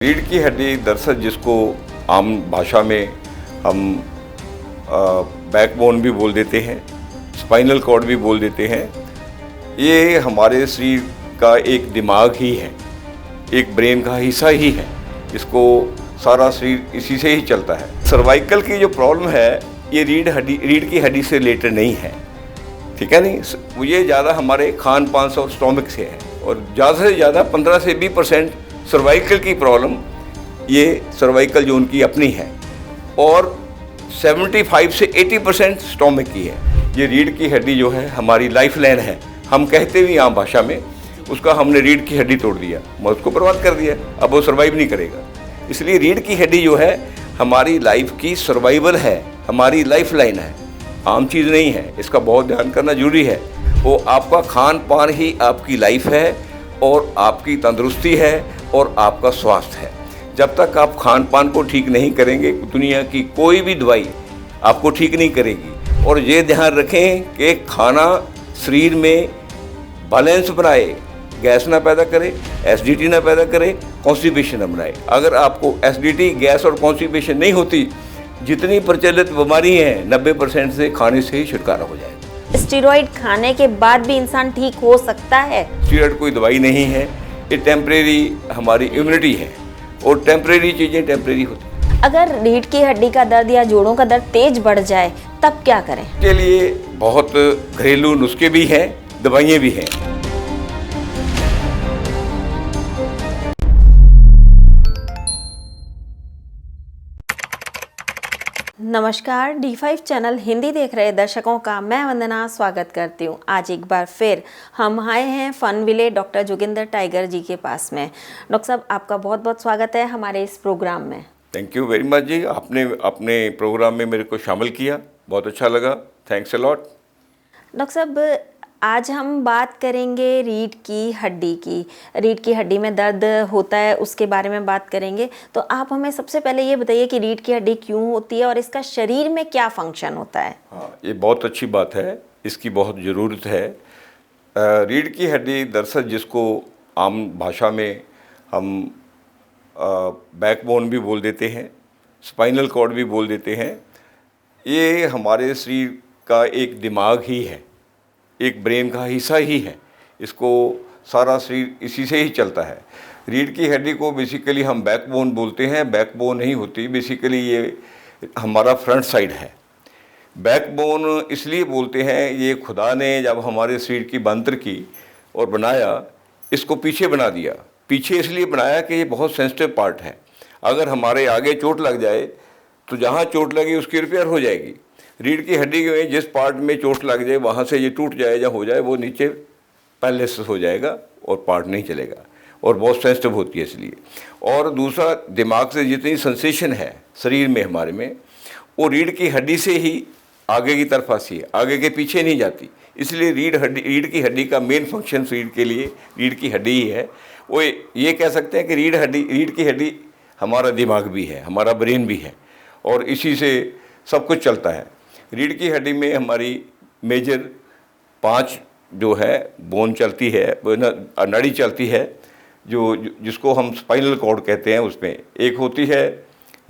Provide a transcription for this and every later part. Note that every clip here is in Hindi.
रीढ़ की हड्डी दरअसल जिसको आम भाषा में हम बैकबोन भी बोल देते हैं, स्पाइनल कॉर्ड भी बोल देते हैं। ये हमारे शरीर का एक दिमाग ही है, एक ब्रेन का हिस्सा ही है। इसको सारा शरीर इसी से ही चलता है। सर्वाइकल की जो प्रॉब्लम है ये रीढ़ की हड्डी से रिलेटेड नहीं है, ठीक है नहीं। ये ज़्यादा हमारे खान पान और स्टोमक से है और ज़्यादा से ज़्यादा 15 से 20% सर्वाइकल की प्रॉब्लम ये सर्वाइकल जोन की अपनी है और 75 से 80% स्टोमक की है। ये रीढ़ की हड्डी जो है हमारी लाइफ लाइन है, हम कहते भी आम भाषा में। उसका हमने रीढ़ की हड्डी तोड़ दिया, उसको बर्बाद कर दिया, अब वो सर्वाइव नहीं करेगा। इसलिए रीढ़ की हड्डी जो है हमारी लाइफ की सर्वाइवल है, हमारी लाइफ लाइन है, आम चीज़ नहीं है। इसका बहुत ध्यान करना जरूरी है। वो आपका खान पान ही आपकी लाइफ है और आपकी तंदुरुस्ती है और आपका स्वास्थ्य है। जब तक आप खान पान को ठीक नहीं करेंगे, दुनिया की कोई भी दवाई आपको ठीक नहीं करेगी। और ये ध्यान रखें कि खाना शरीर में बैलेंस बनाए, गैस ना पैदा करे, एसिडिटी ना पैदा करे, कॉन्स्टिपेशन ना बनाए। अगर आपको एसिडिटी, गैस और कॉन्स्टिपेशन नहीं होती, जितनी प्रचलित बीमारी हैं 90% से खाने से ही छुटकारा हो जाएगा। स्टेरॉइड खाने के बाद भी इंसान ठीक हो सकता है? स्टेरॉइड कोई दवाई नहीं है, ये टेम्परेरी हमारी इम्यूनिटी है और टेम्परेरी चीज़ें टेम्परेरी होती हैं। अगर रीढ़ की हड्डी का दर्द या जोड़ों का दर्द तेज बढ़ जाए तब क्या करें? इसके लिए बहुत घरेलू नुस्खे भी हैं, दवाइयाँ भी हैं। नमस्कार, D5 चैनल हिंदी देख रहे दर्शकों का मैं वंदना स्वागत करती हूँ। आज एक बार फिर हम आए हैं फन विले डॉक्टर जोगिंदर टाइगर जी के पास में। डॉक्टर साहब, आपका बहुत बहुत स्वागत है हमारे इस प्रोग्राम में। थैंक यू वेरी मच जी, आपने अपने प्रोग्राम में मेरे को शामिल किया, बहुत अच्छा लगा, थैंक्स अ लॉट। डॉक्टर साहब, आज हम बात करेंगे रीढ़ की हड्डी की। रीढ़ की हड्डी में दर्द होता है, उसके बारे में बात करेंगे। तो आप हमें सबसे पहले ये बताइए कि रीढ़ की हड्डी क्यों होती है और इसका शरीर में क्या फंक्शन होता है? हाँ, ये बहुत अच्छी बात है, इसकी बहुत ज़रूरत है। रीढ़ की हड्डी दरअसल जिसको आम भाषा में हम बैकबोन भी बोल देते हैं, स्पाइनल कॉर्ड भी बोल देते हैं। ये हमारे शरीर का एक दिमाग ही है, एक ब्रेन का हिस्सा ही है। इसको सारा शरीर इसी से ही चलता है। रीढ़ की हड्डी को बेसिकली हम बैकबोन बोलते हैं, बैकबोन नहीं होती, बेसिकली ये हमारा फ्रंट साइड है। बैकबोन इसलिए बोलते हैं, ये खुदा ने जब हमारे शरीर की बनतर की और बनाया, इसको पीछे बना दिया। पीछे इसलिए बनाया कि ये बहुत सेंसिटिव पार्ट है। अगर हमारे आगे चोट लग जाए तो जहाँ चोट लगी उसकी रिपेयर हो जाएगी। रीढ़ की हड्डी में जिस पार्ट में चोट लग जाए वहाँ से ये टूट जाए या हो जाए, वो नीचे पैरालिसिस हो जाएगा और पार्ट नहीं चलेगा और बहुत सेंसिटिव होती है इसलिए। और दूसरा, दिमाग से जितनी सेंसेशन है शरीर में हमारे में, वो रीढ़ की हड्डी से ही आगे की तरफ आती है, आगे के पीछे नहीं जाती। इसलिए रीढ़ की हड्डी का मेन फंक्शन शरीर के लिए रीढ़ की हड्डी ही है। वो ये कह सकते हैं कि रीढ़ की हड्डी हमारा दिमाग भी है, हमारा ब्रेन भी है और इसी से सब कुछ चलता है। रीढ़ की हड्डी में हमारी मेजर 5 जो है बोन चलती है, नाड़ी चलती है, जिसको हम स्पाइनल कॉर्ड कहते हैं। उसमें एक होती है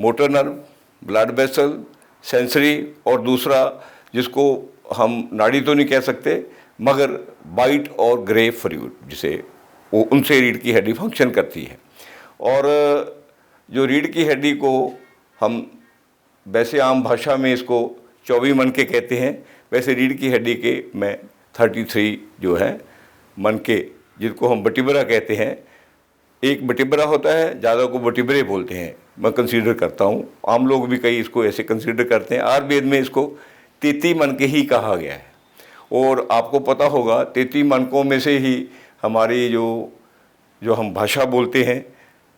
motor nerve, blood vessel, sensory, और दूसरा जिसको हम नाड़ी तो नहीं कह सकते मगर वाइट और ग्रे फ्लूइड, जिसे वो उनसे रीढ़ की हड्डी फंक्शन करती है। और जो रीढ़ की हड्डी को हम वैसे आम भाषा में इसको 24 मनके कहते हैं, वैसे रीढ़ की हड्डी के में 33 जो है मनके, जिनको हम वर्टिब्रा कहते हैं। एक वर्टिब्रा होता है, ज़्यादा को वर्टिब्रे बोलते हैं, मैं कंसीडर करता हूँ। आम लोग भी कई इसको ऐसे कंसीडर करते हैं। आयुर्वेद में इसको 33 मनके ही कहा गया है। और आपको पता होगा 33 मनकों में से ही हमारी जो हम भाषा बोलते हैं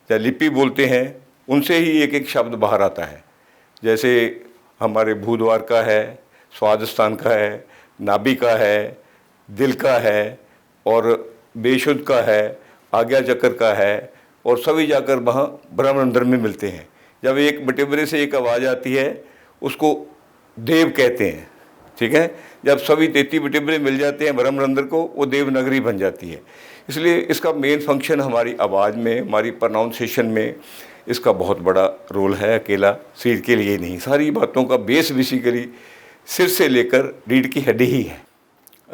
या लिपि बोलते हैं, उनसे ही एक एक शब्द बाहर आता है। जैसे हमारे भूद्वार का है, स्वादिष्टान का है, नाभि का है, दिल का है और बेशुद्ध का है, आज्ञा चक्र का है, और सभी जाकर वहाँ ब्रह्मरंध्र में मिलते हैं। जब एक वर्टिब्रे से एक आवाज़ आती है, उसको देव कहते हैं, ठीक है। जब सभी 33 वर्टिब्रे मिल जाते हैं ब्रह्मरंध्र को, वो देवनागरी बन जाती है। इसलिए इसका मेन फंक्शन हमारी आवाज़ में, हमारी प्रोनाउंसिएशन में इसका बहुत बड़ा रोल है। अकेला सिर के लिए नहीं, सारी बातों का बेस बेसिकली सिर से लेकर रीढ़ की हड्डी ही है।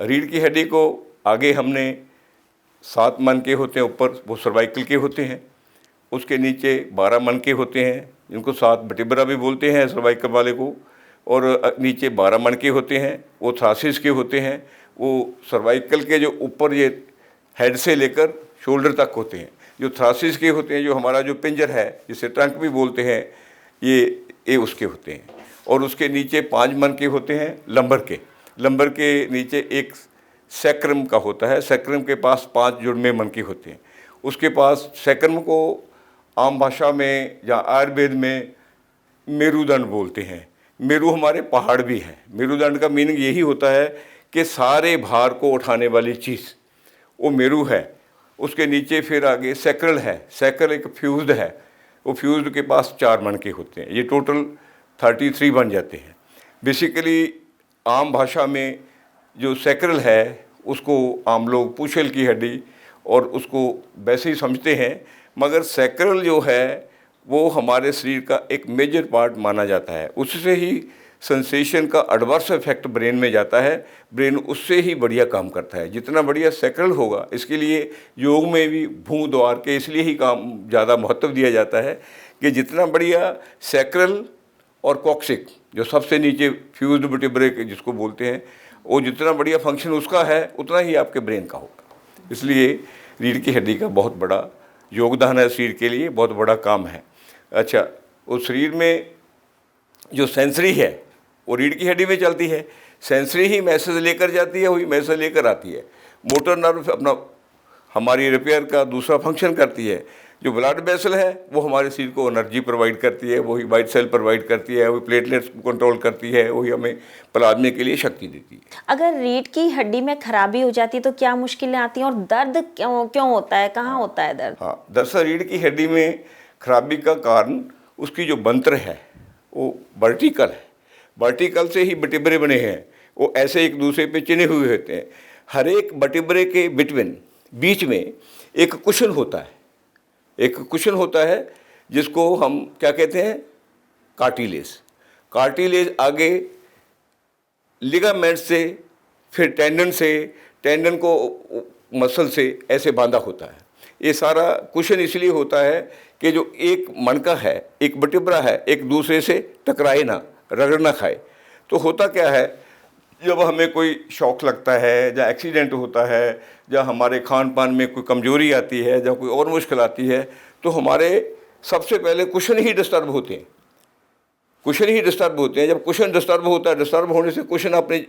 रीढ़ की हड्डी को आगे हमने 7 मनके होते हैं, ऊपर वो सर्वाइकल के होते हैं, उसके नीचे 12 मनके होते हैं जिनको 7 वर्टिब्रा भी बोलते हैं सर्वाइकल वाले को, और नीचे 12 मनके होते हैं वो थ्रासिस के होते हैं। वो सर्वाइकल के जो ऊपर ये हेड से लेकर शोल्डर तक होते हैं। जो थ्रासिस के होते हैं, जो हमारा जो पिंजर है जिसे ट्रंक भी बोलते हैं, ये उसके होते हैं। और उसके नीचे 5 मनके होते हैं लंबर के। लंबर के नीचे एक सैक्रम का होता है, सैक्रम के पास 5 जुड़मे मनके होते हैं। उसके पास सैक्रम को आम भाषा में या आयुर्वेद में मेरुदंड बोलते हैं। मेरु हमारे पहाड़ भी हैं। मेरुदंड का मीनिंग यही होता है कि सारे भार को उठाने वाली चीज़, वो मेरु है। उसके नीचे फिर आगे सैक्रल है। सैक्रल एक फ्यूज्ड है, वो फ्यूज्ड के पास 4 मनके होते हैं। ये टोटल 33 बन जाते हैं। बेसिकली आम भाषा में जो सैक्रल है उसको आम लोग पूछल की हड्डी और उसको वैसे ही समझते हैं, मगर सैक्रल जो है वो हमारे शरीर का एक मेजर पार्ट माना जाता है। उससे ही सेंसेशन का एडवर्स इफेक्ट ब्रेन में जाता है। ब्रेन उससे ही बढ़िया काम करता है। जितना बढ़िया सैक्रल होगा, इसके लिए योग में भी भूं द्वार के इसलिए ही काम ज़्यादा महत्व दिया जाता है कि जितना बढ़िया सैक्रल और कॉक्सिक जो सबसे नीचे फ्यूज्ड वर्टिब्रे जिसको बोलते हैं, वो जितना बढ़िया फंक्शन उसका है उतना ही आपके ब्रेन का होगा। इसलिए रीढ़ की हड्डी का बहुत बड़ा योगदान है शरीर के लिए, बहुत बड़ा काम है। अच्छा, उस शरीर में जो सेंसरी है वो रीढ़ की हड्डी में चलती है। सेंसरी ही मैसेज लेकर जाती है, वही मैसेज लेकर आती है। मोटर नर्व अपना हमारी रिपेयर का दूसरा फंक्शन करती है। जो ब्लड वेसल है वो हमारे शरीर को एनर्जी प्रोवाइड करती है, वही वाइट सेल प्रोवाइड करती है, वही प्लेटलेट्स को कंट्रोल करती है, वही हमें प्लाज्मा के लिए शक्ति देती है। अगर रीढ़ की हड्डी में खराबी हो जाती है तो क्या मुश्किलें आती हैं और दर्द क्यों होता है, कहाँ होता है दर्द? हाँ, दरअसल रीढ़ की हड्डी में खराबी का कारण उसकी जो बंत्र है वो वर्टिकल है। वर्टिकल से ही वर्टिब्रे बने हैं, वो ऐसे एक दूसरे पे चिने हुए होते हैं। हर एक वर्टिब्रे के बीच में एक कुशन होता है। एक कुशन होता है जिसको हम क्या कहते हैं, कार्टिलेज। कार्टिलेज आगे लिगामेंट से, फिर टेंडन से, टेंडन को मसल से ऐसे बांधा होता है। ये सारा कुशन इसलिए होता है कि जो एक मनका है, एक वर्टिब्रा है, एक दूसरे से टकराए ना, रगड़ ना खाए। तो होता क्या है, जब हमें कोई शौक लगता है, या एक्सीडेंट होता है, या हमारे खान पान में कोई कमजोरी आती है, या कोई और मुश्किल आती है, तो हमारे सबसे पहले कुशन ही डिस्टर्ब होते हैं। कुशन ही डिस्टर्ब होते हैं। जब कुशन डिस्टर्ब होता है, डिस्टर्ब होने से कुशन अपनी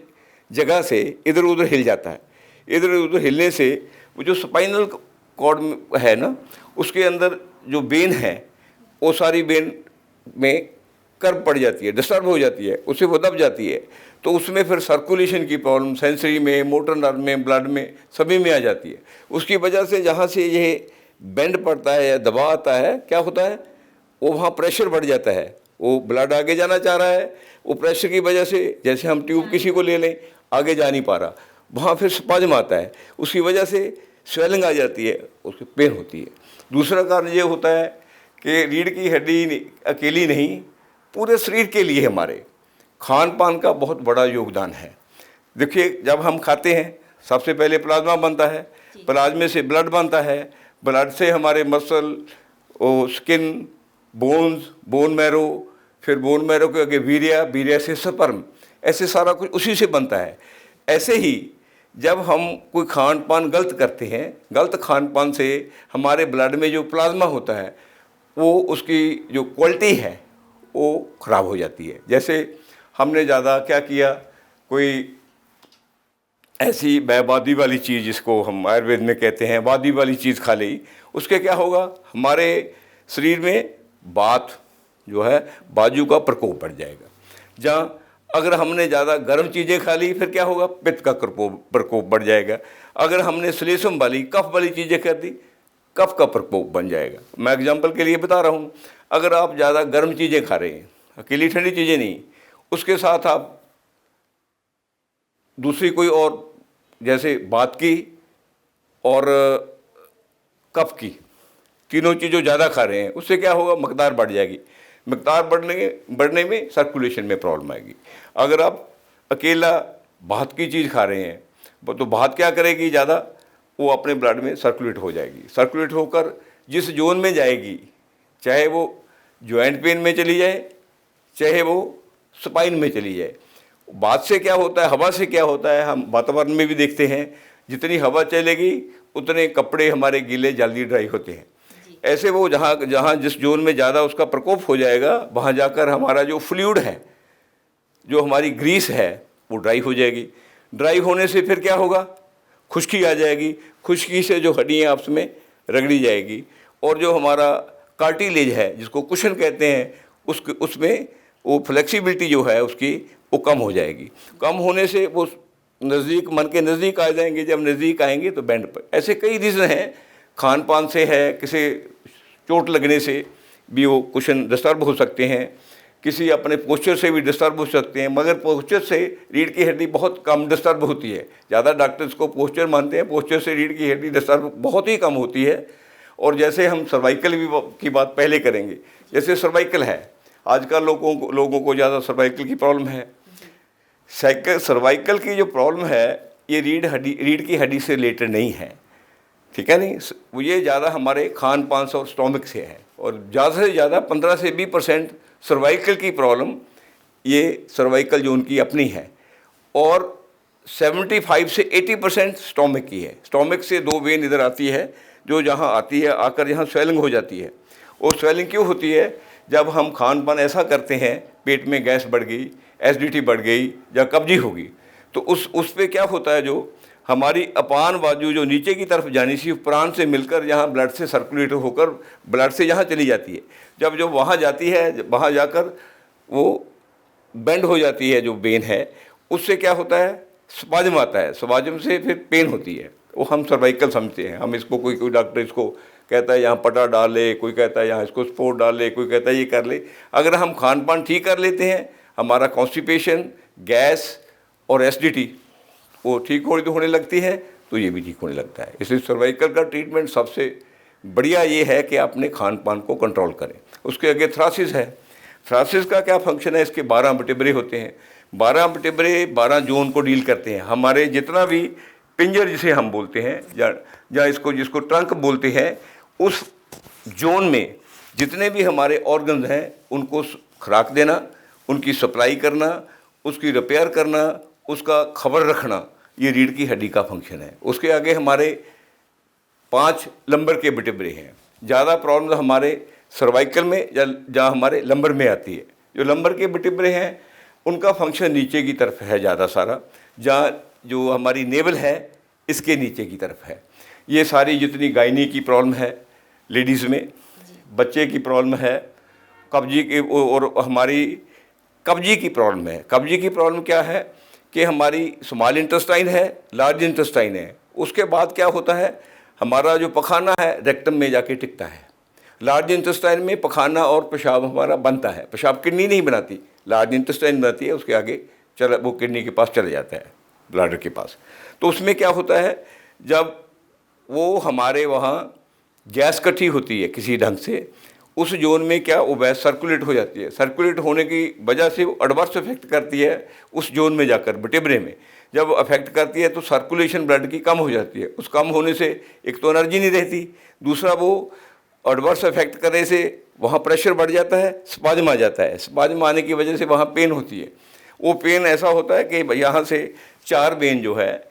जगह से इधर उधर हिल जाता है। इधर उधर हिलने से वो जो स्पाइनल कॉर्ड है ना, उसके अंदर जो वेन है वो सारी वेन में कर्व पड़ जाती है, डिस्टर्ब हो जाती है, उससे वो दब जाती है। तो उसमें फिर सर्कुलेशन की प्रॉब्लम सेंसरी में, मोटर नर्व में, ब्लड में, सभी में आ जाती है। उसकी वजह से जहाँ से ये बेंड पड़ता है या दबाव आता है, क्या होता है, वो वहाँ प्रेशर बढ़ जाता है। वो ब्लड आगे जाना चाह रहा है, वो प्रेशर की वजह से, जैसे हम ट्यूब किसी को ले लें, आगे जा नहीं पा रहा, वहाँ फिर स्पाज्म आता है, उसकी वजह से स्वेलिंग आ जाती है, उसकी पेन होती है। दूसरा कारण ये होता है कि रीढ़ की हड्डी अकेली नहीं, पूरे शरीर के लिए हमारे खान पान का बहुत बड़ा योगदान है। देखिए, जब हम खाते हैं सबसे पहले प्लाज्मा बनता है, प्लाज्मे से ब्लड बनता है, ब्लड से हमारे muscle, skin, bones, bone marrow, फिर बोन मैरो के आगे वीर्या, वीर्या से स्पर्म, ऐसे सारा कुछ उसी से बनता है। ऐसे ही जब हम कोई खान पान गलत करते हैं, गलत खान पान से हमारे ब्लड में जो प्लाज्मा होता है वो उसकी जो क्वालिटी है वो ख़राब हो जाती है। जैसे हमने ज़्यादा क्या किया, कोई ऐसी वादी वाली चीज़ जिसको हम आयुर्वेद में कहते हैं वादी वाली चीज़ खा ली, उसके क्या होगा, हमारे शरीर में बात जो है, बाजू का प्रकोप बढ़ जाएगा। जहाँ अगर हमने ज़्यादा गर्म चीज़ें खा ली, फिर क्या होगा, पित्त का प्रकोप बढ़ जाएगा। अगर हमने श्लेष्म वाली, कफ वाली चीज़ें कर दी, कफ का प्रकोप बन जाएगा। मैं एग्जांपल के लिए बता रहा हूँ, अगर आप ज़्यादा गर्म चीज़ें खा रहे हैं, अकेली ठंडी चीज़ें नहीं, उसके साथ आप दूसरी कोई और, जैसे बात की और कफ की, तीनों चीज़ ज़्यादा खा रहे हैं, उससे क्या होगा, मकदार बढ़ जाएगी। मकदार बढ़ने में सर्कुलेशन में प्रॉब्लम आएगी। अगर आप अकेला भात की चीज़ खा रहे हैं तो भात क्या करेगी, ज़्यादा वो अपने ब्लड में सर्कुलेट हो जाएगी। सर्कुलेट होकर जिस जोन में जाएगी, चाहे वो जॉइंट पेन में चली जाए, चाहे वो स्पाइन में चली जाए। बात से क्या होता है, हवा से क्या होता है, हम वातावरण में भी देखते हैं, जितनी हवा चलेगी उतने कपड़े हमारे गीले जल्दी ड्राई होते हैं। ऐसे वो जहाँ जहाँ जिस जोन में ज़्यादा उसका प्रकोप हो जाएगा, वहाँ जाकर हमारा जो फ्लूइड है, जो हमारी ग्रीस है, वो ड्राई हो जाएगी। ड्राई होने से फिर क्या होगा, खुश्की आ जाएगी। खुश्की से जो हड्डियाँ आपस में रगड़ी जाएगी, और जो हमारा कार्टिलेज है, जिसको कुशन कहते हैं, उसमें वो फ्लेक्सिबिलिटी जो है उसकी, वो कम हो जाएगी। कम होने से वो नज़दीक, मन के नज़दीक आ जाएंगे। जब नज़दीक आएंगे तो बैंड पर। ऐसे कई रीज़न हैं, खान पान से है, किसी चोट लगने से भी वो कुशन डिस्टर्ब हो सकते हैं, किसी अपने पोस्चर से भी डिस्टर्ब हो सकते हैं। मगर पोस्चर से रीढ़ की हड्डी बहुत कम डिस्टर्ब होती है। ज़्यादा डॉक्टर्स को पोस्चर मानते हैं, पोस्चर से रीढ़ की हड्डी डिस्टर्ब बहुत ही कम होती है। और जैसे हम सर्वाइकल की बात पहले करेंगे, जैसे सर्वाइकल है, आजकल लोगों को ज़्यादा सर्वाइकल की प्रॉब्लम है। सर्वाइकल की जो प्रॉब्लम है, ये रीढ़ की हड्डी से रिलेटेड नहीं है, ठीक है नहीं। वो ये ज़्यादा हमारे खान पान से और स्टोमक से है। और ज़्यादा से ज़्यादा 15 से 20% सर्वाइकल की प्रॉब्लम ये सर्वाइकल जोन की अपनी है, और 75 से 80% स्टोमक की है। स्टोमक से दो वेन इधर आती है, जो जहाँ आती है, आकर यहाँ स्वेलिंग हो जाती है। और स्वेलिंग क्यों होती है, जब हम खान पान ऐसा करते हैं, पेट में गैस बढ़ गई, एसिडिटी बढ़ गई या कब्जी होगी, तो उस पे क्या होता है, जो हमारी अपान वायु जो नीचे की तरफ जानी सी, प्राण से मिलकर यहाँ ब्लड से सर्कुलेट होकर ब्लड से यहाँ चली जाती है। जब वहाँ जाती है, वहाँ जाकर वो बेंड हो जाती है, जो वेन है, उससे क्या होता है, स्पाज्म आता है। स्पाज्म से फिर पेन होती है, वो हम सर्वाइकल समझते हैं। हम इसको कोई डॉक्टर इसको कहता है यहाँ पटा डाल ले, कोई कहता है यहाँ इसको स्पोर्ट डाल ले, कोई कहता है ये कर ले। अगर हम खान पान ठीक कर लेते हैं, हमारा कॉन्स्टिपेशन, गैस और एसिडिटी वो ठीक होने लगती है, तो ये भी ठीक होने लगता है। इसलिए सर्वाइकल का ट्रीटमेंट सबसे बढ़िया ये है कि अपने खान पान को कंट्रोल करें। उसके आगे थ्रासिस है। थ्रासिस का क्या फंक्शन है, इसके 12 वर्टेब्रे होते हैं। 12 वर्टेब्रे 12 जोन को डील करते हैं। हमारे जितना भी पिंजर जिसे हम बोलते हैं, या जिसको ट्रंक बोलते हैं, उस जोन में जितने भी हमारे ऑर्गन्स हैं, उनको खुराक देना, उनकी सप्लाई करना, उसकी रिपेयर करना, उसका खबर रखना, ये रीढ़ की हड्डी का फंक्शन है। उसके आगे हमारे 5 लंबर के वर्टेब्रे हैं। ज़्यादा प्रॉब्लम हमारे सर्वाइकल में या जहाँ हमारे लंबर में आती है। जो लंबर के वर्टेब्रे हैं, उनका फंक्शन नीचे की तरफ है ज़्यादा सारा, जहाँ जो हमारी नेवल है, इसके नीचे की तरफ है। ये सारी जितनी गायनी की प्रॉब्लम है लेडीज़ में, बच्चे की प्रॉब्लम है, कब्जी की, और हमारी कब्जी की प्रॉब्लम है। कब्जी की प्रॉब्लम क्या है कि हमारी स्मॉल इंटेस्टाइन है, लार्ज इंटेस्टाइन है। उसके बाद क्या होता है, हमारा जो पखाना है रेक्टम में जाके टिकता है। लार्ज इंटेस्टाइन में पखाना और पेशाब हमारा बनता है। पेशाब किडनी नहीं बनाती, लार्ज इंटेस्टाइन बनाती है। उसके आगे वो किडनी के पास चले जाता है, ब्लैडर के पास। तो उसमें क्या होता है, जब वो हमारे वहाँ गैस इकट्ठी होती है किसी ढंग से, उस जोन में क्या वो गैस सर्कुलेट हो जाती है। सर्कुलेट होने की वजह से वो एडवर्स इफेक्ट करती है उस जोन में जाकर, वर्टेब्रे में जब अफेक्ट करती है, तो सर्कुलेशन ब्लड की कम हो जाती है। उस कम होने से एक तो एनर्जी नहीं रहती, दूसरा वो एडवर्स इफेक्ट करने से वहाँ प्रेशर बढ़ जाता है, स्पाज्म आ जाता है। स्पाज्म आने की वजह से वहाँ पेन होती है। वो पेन ऐसा होता है कि यहाँ से 4 वेन जो है,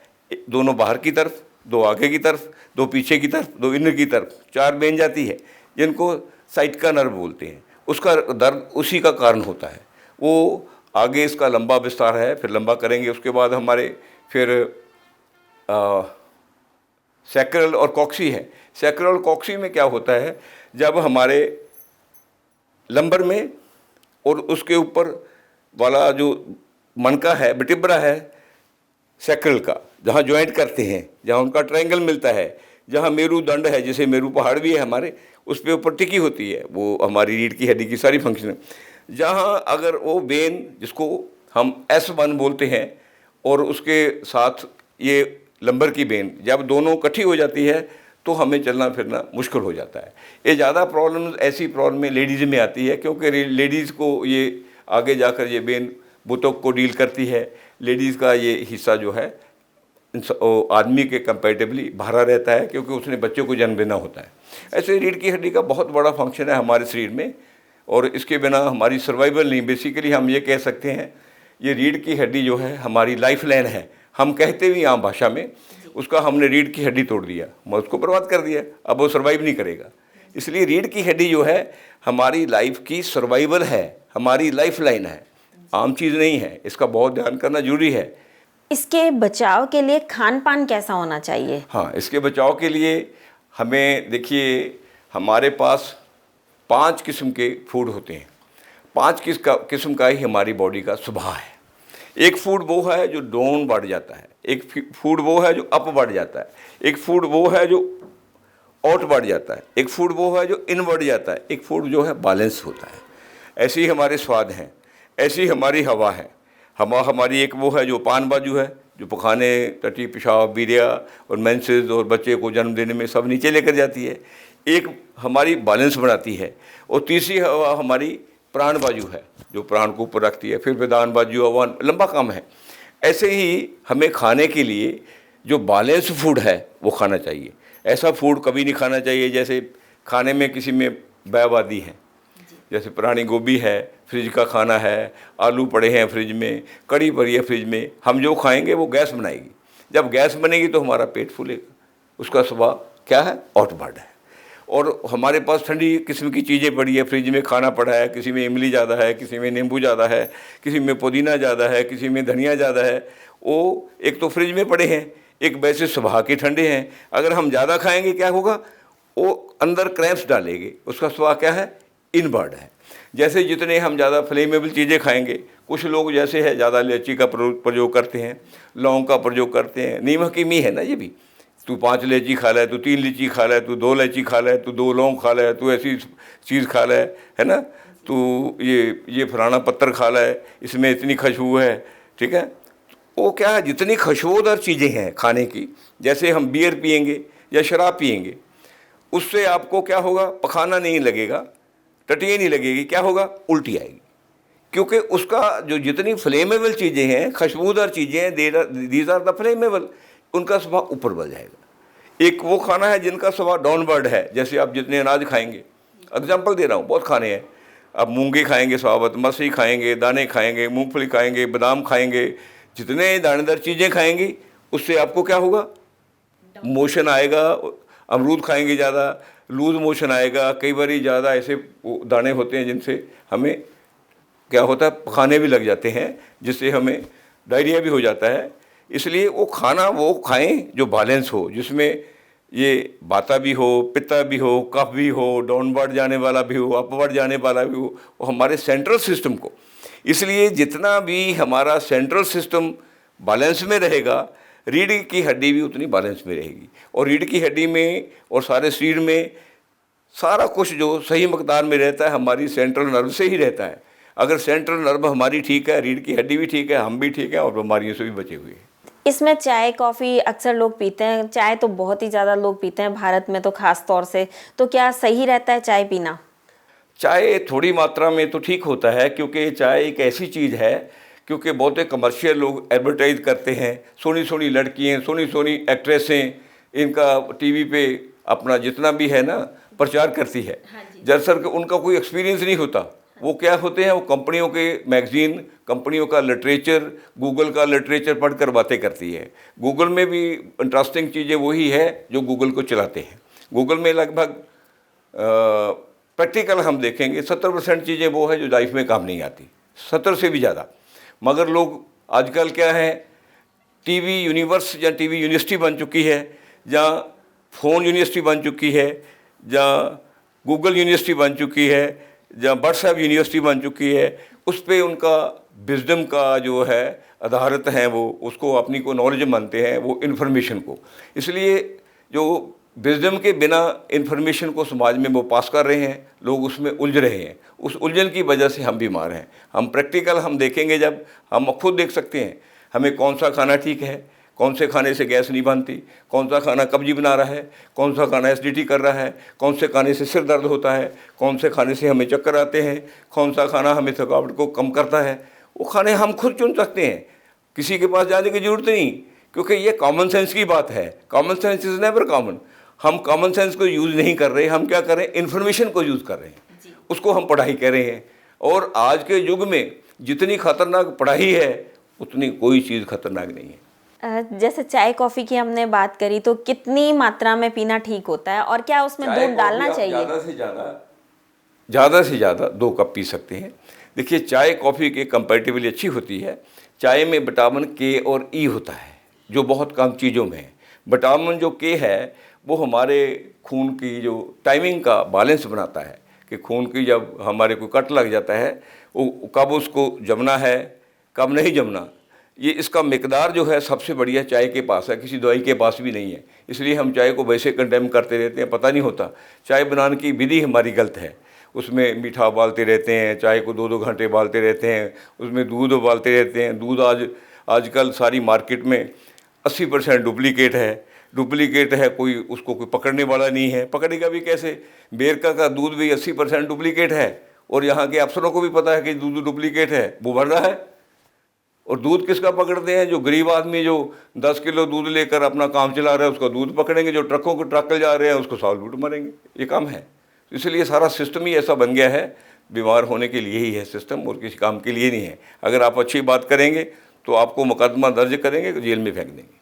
दोनों बाहर की तरफ, 2 आगे की तरफ, 2 पीछे की तरफ, 2 इनर की तरफ, 4 वेन जाती है, जिनको साइटिका नर्व बोलते हैं। उसका दर्द उसी का कारण होता है। वो आगे इसका लंबा विस्तार है, फिर लंबा करेंगे। उसके बाद हमारे फिर सैक्रल और कॉक्सी है। सैक्रल और कॉक्सी में क्या होता है, जब हमारे लंबर में और उसके ऊपर वाला जो मनका है, वर्टेब्रा है सैक्रल का, जहाँ ज्वाइंट करते हैं, जहाँ उनका ट्रायंगल मिलता है, जहाँ मेरुदंड है, जिसे मेरू पहाड़ भी है हमारे, उस पे ऊपर टिकी होती है, वो हमारी रीढ़ की हड्डी की सारी फंक्शन है। जहाँ अगर वो वेन, जिसको हम S1 बोलते हैं, और उसके साथ ये लंबर की बेन, जब दोनों इकट्ठी हो जाती है तो हमें चलना फिरना मुश्किल हो जाता है। ये ज़्यादा प्रॉब्लम ऐसी प्रॉब्लम में लेडीज़ में आती है, क्योंकि लेडीज़ को ये आगे जाकर ये बेन बुतों को डील करती है। लेडीज़ का ये हिस्सा जो है आदमी के कंपैरेटिवली भारा रहता है, क्योंकि उसने बच्चों को जन्म देना होता है। ऐसे रीढ़ की हड्डी का बहुत बड़ा फंक्शन है हमारे शरीर में, और इसके बिना हमारी सर्वाइवल नहीं। बेसिकली हम ये कह सकते हैं ये रीढ़ की हड्डी जो है हमारी लाइफ लाइन है। हम कहते भी आम भाषा में, उसका हमने रीढ़ की हड्डी तोड़ दिया, मैं उसको बर्बाद कर दिया, अब वो सर्वाइव नहीं करेगा। इसलिए रीढ़ की हड्डी जो है हमारी लाइफ की सर्वाइवल है, हमारी लाइफ लाइन है, आम चीज़ नहीं है। इसका बहुत ध्यान करना जरूरी है। इसके बचाव के लिए खान पान कैसा होना चाहिए? हाँ, इसके बचाव के लिए हमें देखिए, हमारे पास 5 किस्म के फूड होते हैं। 5 किस्म का ही हमारी बॉडी का स्वभाव है। एक फूड वो है जो डाउन बढ़ जाता है, एक फूड वो है जो अप बढ़ जाता है, एक फूड वो है जो आउट बढ़ जाता है, एक फूड वो है जो इन बढ़ जाता है, एक फूड जो है बैलेंस होता है। ऐसे ही हमारे स्वाद हैं, ऐसी हमारी हवा है। हमारी एक वो है जो पान बाजू है, जो पखाने, टट्टी, पेशाब, बीरिया और मेंसेस और बच्चे को जन्म देने में सब नीचे लेकर जाती है। एक हमारी बैलेंस बनाती है। और तीसरी हवा हमारी प्राण बाजू है, जो प्राण को ऊपर रखती है। फिर वेदान बाजू, हवा, लंबा काम है। ऐसे ही हमें खाने के लिए जो बैलेंस फूड है वो खाना चाहिए। ऐसा फूड कभी नहीं खाना चाहिए जैसे खाने में किसी में बयाबादी है, जैसे पुरानी गोभी है, फ्रिज का खाना है, आलू पड़े हैं फ्रिज में, कड़ी पड़ी है फ्रिज में, हम जो खाएंगे वो गैस बनाएगी। जब गैस बनेगी तो हमारा पेट फूलेगा। उसका स्वभाव क्या है? आउटवर्ड है। और हमारे पास ठंडी किस्म की चीज़ें पड़ी है, फ्रिज में खाना पड़ा है, किसी में इमली ज़्यादा है, किसी में नींबू ज़्यादा है, किसी में पुदीना ज़्यादा है, किसी में धनिया ज़्यादा है। वो एक तो फ्रिज में पड़े हैं, एक वैसे स्वभाव के ठंडे हैं। अगर हम ज़्यादा खाएंगे क्या होगा? वो अंदर क्रैम्प्स डालेंगे। उसका स्वभाव क्या है? इनवर्ड है। जैसे जितने हम ज़्यादा फ्लेमेबल चीज़ें खाएंगे, कुछ लोग जैसे है ज़्यादा इलायची का प्रयोग करते हैं, लौंग का प्रयोग करते हैं। नीमक की मी है ना ये भी, तू 5 इलायची खा ले, तू 3 इलायची खा ले, तू 2 इलायची खा ले, तू 2 लौंग खा ले, तू ऐसी चीज़ खा ले, है ना, तू ये फलाना पत्थर खा ले, इसमें इतनी खुशबू है। ठीक है, वो क्या है, जितनी खुशबूदार चीज़ें हैं खाने की, जैसे हम बियर पियेंगे या शराब पियेंगे, उससे आपको क्या होगा? पखाना नहीं लगेगा, टटिए नहीं लगेगी, क्या होगा? उल्टी आएगी। क्योंकि उसका जो जितनी फ्लेमेबल चीज़ें हैं, खुशबूदार चीज़ें हैं, दीज आर द फ्लेमेबल, उनका स्वभाव ऊपर बढ़ जाएगा। एक वो खाना है जिनका स्वभाव डाउनवर्ड है, जैसे आप जितने अनाज खाएंगे, एग्जाम्पल दे रहा हूँ, बहुत खाने हैं। आप मूंगी खाएंगे साबुत, मसूर खाएंगे, दाने खाएंगे, मूंगफली खाएंगे, बादाम खाएंगे, जितने दानेदार चीज़ें खाएंगी उससे आपको क्या होगा? मोशन आएगा। अमरूद खाएंगे ज़्यादा, लूज मोशन आएगा। कई बार ज़्यादा ऐसे दाने होते हैं जिनसे हमें क्या होता है? पखाने भी लग जाते हैं, जिससे हमें डायरिया भी हो जाता है। इसलिए वो खाना वो खाएं जो बैलेंस हो, जिसमें ये बाता भी हो, पित्ता भी हो, कफ भी हो, डाउनवर्ड जाने वाला भी हो, अपवर्ड जाने वाला भी हो, वो हमारे सेंट्रल सिस्टम को। इसलिए जितना भी हमारा सेंट्रल सिस्टम बैलेंस में रहेगा, रीढ़ की हड्डी भी उतनी बैलेंस में रहेगी। और रीढ़ की हड्डी में और सारे शरीर में सारा कुछ जो सही मकदार में रहता है हमारी सेंट्रल नर्व से ही रहता है। अगर सेंट्रल नर्व हमारी ठीक है, रीढ़ की हड्डी भी ठीक है, हम भी ठीक है और बीमारियों से भी बचे हुए हैं। इसमें चाय कॉफ़ी अक्सर लोग पीते हैं, चाय तो बहुत ही ज़्यादा लोग पीते हैं भारत में तो ख़ास तौर से, तो क्या सही रहता है चाय पीना? चाय थोड़ी मात्रा में तो ठीक होता है, क्योंकि चाय एक ऐसी चीज़ है, क्योंकि बहुत कमर्शियल लोग एडवर्टाइज करते हैं, सोनी सोनी लड़कियाँ, सोनी सोनी एक्ट्रेसें, इनका टीवी पे अपना जितना भी है ना प्रचार करती है। दरअसल उनका कोई एक्सपीरियंस नहीं होता। वो क्या होते हैं? वो कंपनियों के मैगजीन, कंपनियों का लिटरेचर, गूगल का लिटरेचर पढ़कर बातें करती है। गूगल में भी इंटरेस्टिंग चीज़ें वही है जो गूगल को चलाते हैं। गूगल में लगभग प्रैक्टिकल हम देखेंगे 70% चीज़ें वो है जो लाइफ में काम नहीं आती, 70 से भी ज़्यादा। मगर लोग आजकल क्या है, टीवी यूनिवर्स या टीवी यूनिवर्सिटी बन चुकी है, जहाँ फ़ोन यूनिवर्सिटी बन चुकी है, जहाँ गूगल यूनिवर्सिटी बन चुकी है, जहाँ व्हाट्सएप यूनिवर्सिटी बन चुकी है। उस पर उनका विजडम का जो है आधारित हैं, वो उसको अपनी को नॉलेज मानते हैं, वो इन्फॉर्मेशन को। इसलिए जो विजडम के बिना इन्फॉर्मेशन को समाज में वो पास कर रहे हैं, लोग उसमें उलझ रहे हैं। उस उलझन की वजह से हम बीमार हैं। हम प्रैक्टिकल हम देखेंगे, जब हम खुद देख सकते हैं, हमें कौन सा खाना ठीक है, कौन से खाने से गैस नहीं बनती, कौन सा खाना कब्जी बना रहा है, कौन सा खाना एसिडिटी कर रहा है, कौन से खाने से सिर दर्द होता है, कौन से खाने से हमें चक्कर आते हैं, कौन सा खाना हमें थकावट को कम करता है, वो खाने हम खुद चुन सकते हैं, किसी के पास जाने की ज़रूरत नहीं, क्योंकि ये कॉमन सेंस की बात है। Common sense is never common. हम कॉमन सेंस को यूज़ नहीं कर रहे, हम क्या कर रहे हैं, इन्फॉर्मेशन को यूज़ कर रहे हैं, उसको हम पढ़ाई कह रहे हैं। और आज के युग में जितनी खतरनाक पढ़ाई है उतनी कोई चीज़ खतरनाक नहीं है। जैसे चाय कॉफ़ी की हमने बात करी, तो कितनी मात्रा में पीना ठीक होता है और क्या उसमें दूध डालना चाहिए? ज़्यादा से ज़्यादा 2 कप पी सकते हैं। देखिए, चाय कॉफ़ी के कंपैरेटिवली अच्छी होती है। चाय में विटामिन के और ई होता है जो बहुत कम चीज़ों में है। विटामिन जो के है वो हमारे खून की जो टाइमिंग का बैलेंस बनाता है कि खून की जब हमारे को कट लग जाता है वो कब उसको जमना है, कब नहीं जमना, ये इसका मिकदार जो है सबसे बढ़िया चाय के पास है, किसी दवाई के पास भी नहीं है। इसलिए हम चाय को वैसे कंडेम करते रहते हैं, पता नहीं होता। चाय बनाने की विधि हमारी गलत है। उसमें मीठा उबालते रहते हैं, चाय को 2-2 घंटे उबालते रहते हैं, उसमें दूध उबालते रहते हैं। दूध आजकल सारी मार्केट में 80% डुप्लीकेट है, कोई उसको कोई पकड़ने वाला नहीं है। पकड़ेगा भी कैसे? बेरका का दूध भी 80% डुप्लीकेट है और यहाँ के अफसरों को भी पता है कि दूध डुप्लीकेट है, वो भर रहा है। और दूध किसका पकड़ते हैं? जो गरीब आदमी जो 10 किलो दूध लेकर अपना काम चला रहा है उसका दूध पकड़ेंगे, जो ट्रकों को ट्रक जा रहे हैं उसको 100 लूट मारेंगे। ये काम है। इसलिए सारा सिस्टम ही ऐसा बन गया है, बीमार होने के लिए ही है सिस्टम, और किसी काम के लिए नहीं है। अगर आप अच्छी बात करेंगे तो आपको मुकदमा दर्ज करेंगे, जेल में फेंक देंगे।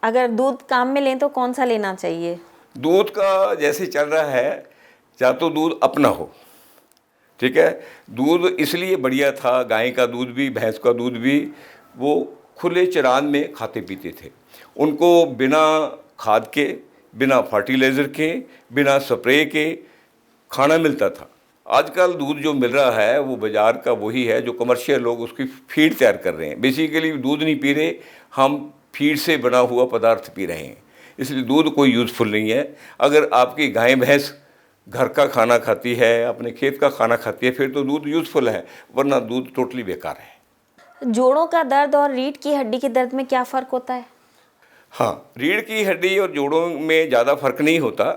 अगर दूध काम में लें तो कौन सा लेना चाहिए? दूध का जैसे चल रहा है, या तो दूध अपना हो, ठीक है। दूध इसलिए बढ़िया था, गाय का दूध भी, भैंस का दूध भी, वो खुले चरान में खाते पीते थे। उनको बिना खाद के, बिना फर्टिलाइज़र के, बिना स्प्रे के खाना मिलता था। आजकल दूध जो मिल रहा है वो बाज़ार का वही है जो कमर्शियल लोग उसकी फीड तैयार कर रहे हैं। बेसिकली दूध नहीं पी रहे, हम फीड से बना हुआ पदार्थ पी रहे हैं। इसलिए दूध कोई यूज़फुल नहीं है। अगर आपकी गाय भैंस घर का खाना खाती है, अपने खेत का खाना खाती है, फिर तो दूध यूज़फुल है, वरना दूध टोटली बेकार है। जोड़ों का दर्द और रीढ़ की हड्डी के दर्द में क्या फ़र्क होता है? हाँ, रीढ़ की हड्डी और जोड़ों में ज़्यादा फर्क नहीं होता।